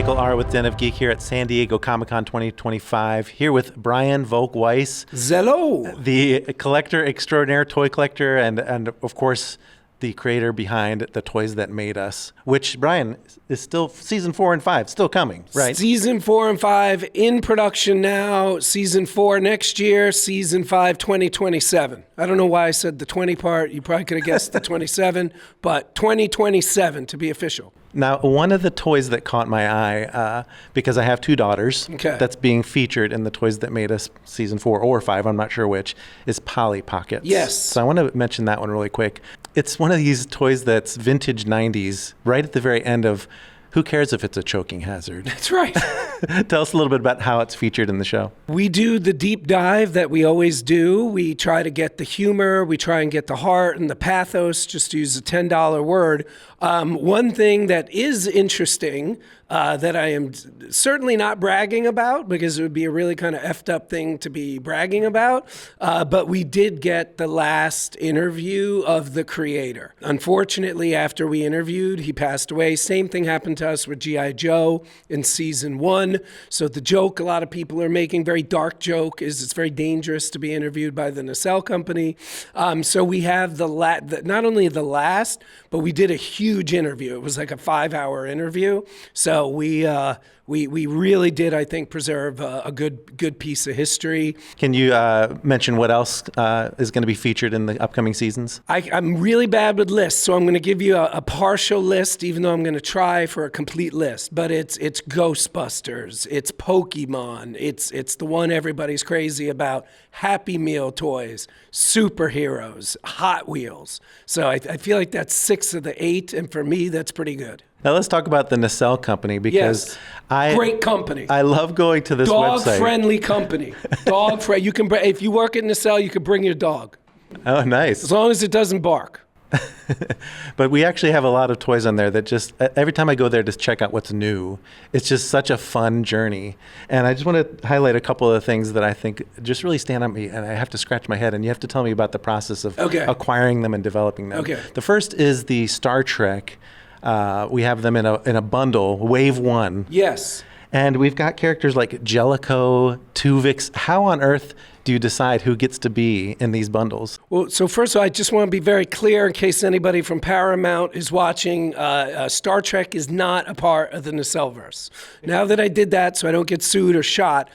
Michael R. with Den of Geek here at San Diego Comic-Con 2025, here with Brian Volk-Weiss. Zello! The collector extraordinaire, toy collector, and of course, the creator behind the Toys That Made Us, which, Brian, is still season 4 and 5, still coming, right? Season 4 and 5 in production now. Season 4 next year. Season 5 2027. I don't know why I said the 20 part. You probably could have guessed the 27, but 2027 to be official. Now, one of the toys that caught my eye, because I have two daughters, that's being featured in the Toys That Made Us season 4 or 5, I'm not sure which, is Polly Pockets. Yes. So I want to mention that one really quick. It's one of these toys that's vintage 90s, right at the very end of who cares if it's a choking hazard? That's right. Tell us a little bit about how it's featured in the show. We do the deep dive that we always do. We try to get the humor. We try and get the heart and the pathos, just to use a $10 word. One thing that is interesting that I am certainly not bragging about, because it would be a really kind of effed up thing to be bragging about, but we did get the last interview of the creator. Unfortunately, after we interviewed, he passed away. Same thing happened to us with G.I. Joe in season 1. So the joke a lot of people are making, very dark joke, is it's very dangerous to be interviewed by the Nacelle company. So we have not only the last, but we did a huge interview. It was like a 5-hour interview. So we really did, I think, preserve a good piece of history. Can you mention what else is going to be featured in the upcoming seasons? I'm really bad with lists, so I'm going to give you a partial list, even though I'm going to try for a complete list. But it's Ghostbusters, it's Pokemon, it's the one everybody's crazy about, Happy Meal toys, superheroes, Hot Wheels. So I feel like that's 6 of the 8, and for me, that's pretty good. Now let's talk about the Nacelle company, because great company. I love going to this website. Dog-friendly company. Dog-friendly. You can if you work at Nacelle, you can bring your dog. Oh, nice. As long as it doesn't bark. But we actually have a lot of toys on there that just, every time I go there to check out what's new, it's just such a fun journey. And I just want to highlight a couple of the things that I think just really stand out to me, and I have to scratch my head, and you have to tell me about the process of acquiring them and developing them. Okay. The first is the Star Trek. We have them in a bundle, Wave 1. Yes. And we've got characters like Jellicoe, Tuvix. How on earth do you decide who gets to be in these bundles? Well, so first of all, I just want to be very clear in case anybody from Paramount is watching. Star Trek is not a part of the Nacelleverse. Now that I did that so I don't get sued or shot,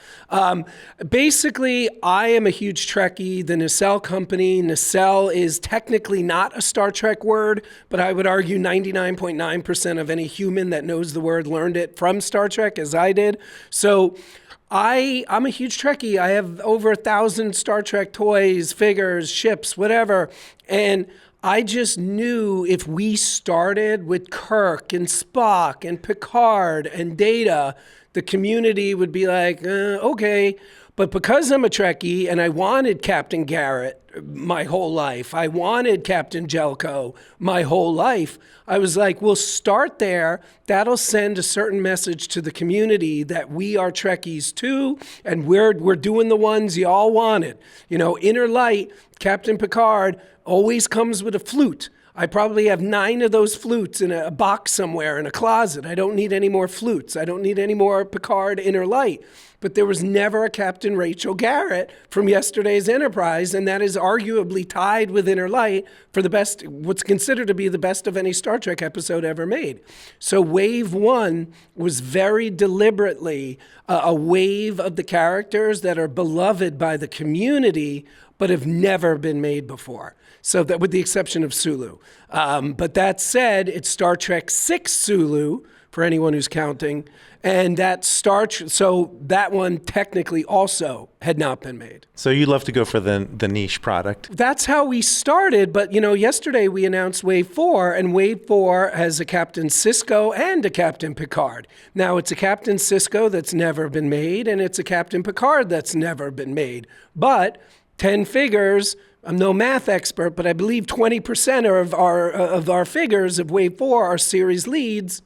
basically, I am a huge Trekkie. The Nacelle company, Nacelle is technically not a Star Trek word, but I would argue 99.9% of any human that knows the word learned it from Star Trek, as I did. So I'm a huge Trekkie. I have over 1,000 Star Trek toys, figures, ships, whatever. And I just knew if we started with Kirk and Spock and Picard and Data, the community would be like, okay. But because I'm a Trekkie and I wanted Captain Garrett my whole life, I wanted Captain Jellicoe my whole life, I was like, we'll start there. That'll send a certain message to the community that we are Trekkies too, and we're doing the ones y'all wanted. You know, Inner Light, Captain Picard always comes with a flute. I probably have 9 of those flutes in a box somewhere in a closet. I don't need any more flutes. I don't need any more Picard Inner Light. But there was never a Captain Rachel Garrett from yesterday's Enterprise, and that is arguably tied with Inner Light for the best, what's considered to be the best of any Star Trek episode ever made. So Wave 1 was very deliberately a wave of the characters that are beloved by the community, but have never been made before. So that, with the exception of Sulu. But that said, it's Star Trek 6 Sulu, for anyone who's counting, and so that one technically also had not been made. So you love to go for the niche product. That's how we started, but yesterday we announced Wave 4, and Wave 4 has a Captain Sisko and a Captain Picard. Now, it's a Captain Sisko that's never been made, and it's a Captain Picard that's never been made. But 10 figures, I'm no math expert, but I believe 20% of our figures of Wave 4 are series leads.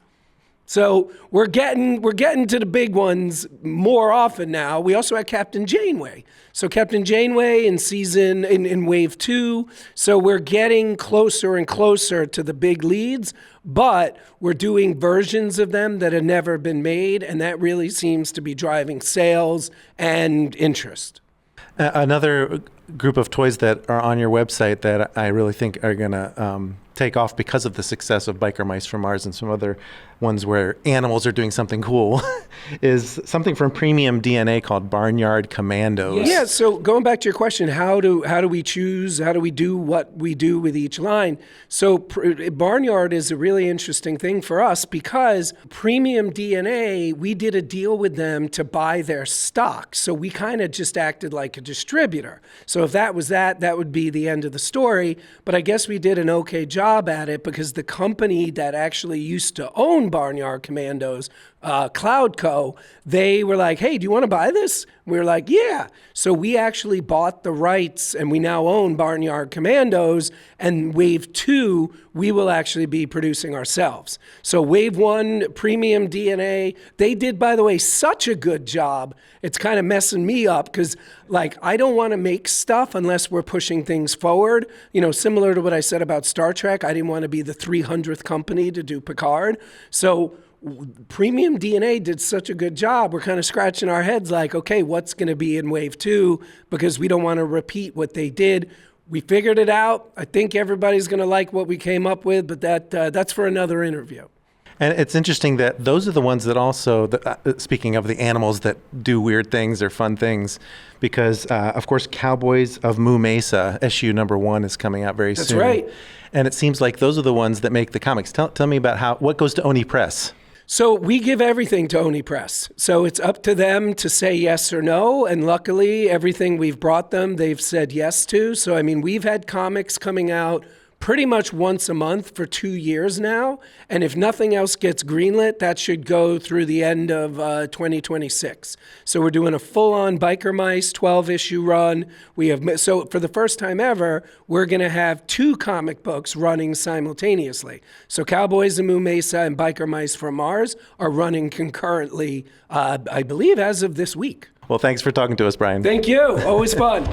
So we're getting to the big ones more often now. We also had Captain Janeway. So Captain Janeway in Wave 2. So we're getting closer and closer to the big leads, but we're doing versions of them that have never been made, and that really seems to be driving sales and interest. Another group of toys that are on your website that I really think are going to take off because of the success of Biker Mice from Mars and some other ones where animals are doing something cool is something from Premium DNA called Barnyard Commandos. Yeah, so going back to your question, how do we choose, how do we do what we do with each line? So Barnyard is a really interesting thing for us because Premium DNA, we did a deal with them to buy their stock. So we kind of just acted like a distributor. So if that was that would be the end of the story. But I guess we did an okay job at it because the company that actually used to own Barnyard Commandos, Cloudco, they were like, hey, do you want to buy this? We were like, yeah. So we actually bought the rights and we now own Barnyard Commandos, and Wave 2, we will actually be producing ourselves. So Wave 1, Premium DNA, they did, by the way, such a good job. It's kind of messing me up because, like, I don't want to make stuff unless we're pushing things forward. You know, similar to what I said about Star Trek, I didn't want to be the 300th company to do Picard. So Premium DNA did such a good job. We're kind of scratching our heads like, okay, what's going to be in Wave 2? Because we don't want to repeat what they did. We figured it out. I think everybody's going to like what we came up with, but that's for another interview. And it's interesting that those are the ones that also, speaking of the animals that do weird things or fun things, because, of course, Cowboys of Moo Mesa, issue number 1 is coming out very soon. That's right. And it seems like those are the ones that make the comics. Tell me about what goes to Oni Press. So we give everything to Oni Press. So it's up to them to say yes or no. And luckily, everything we've brought them, they've said yes to. So, I mean, we've had comics coming out pretty much once a month for 2 years now. And if nothing else gets greenlit, that should go through the end of 2026. So we're doing a full-on Biker Mice 12-issue run. So for the first time ever, we're going to have 2 comic books running simultaneously. So Cowboys of Moo Mesa and Biker Mice from Mars are running concurrently, I believe, as of this week. Well, thanks for talking to us, Brian. Thank you. Always fun.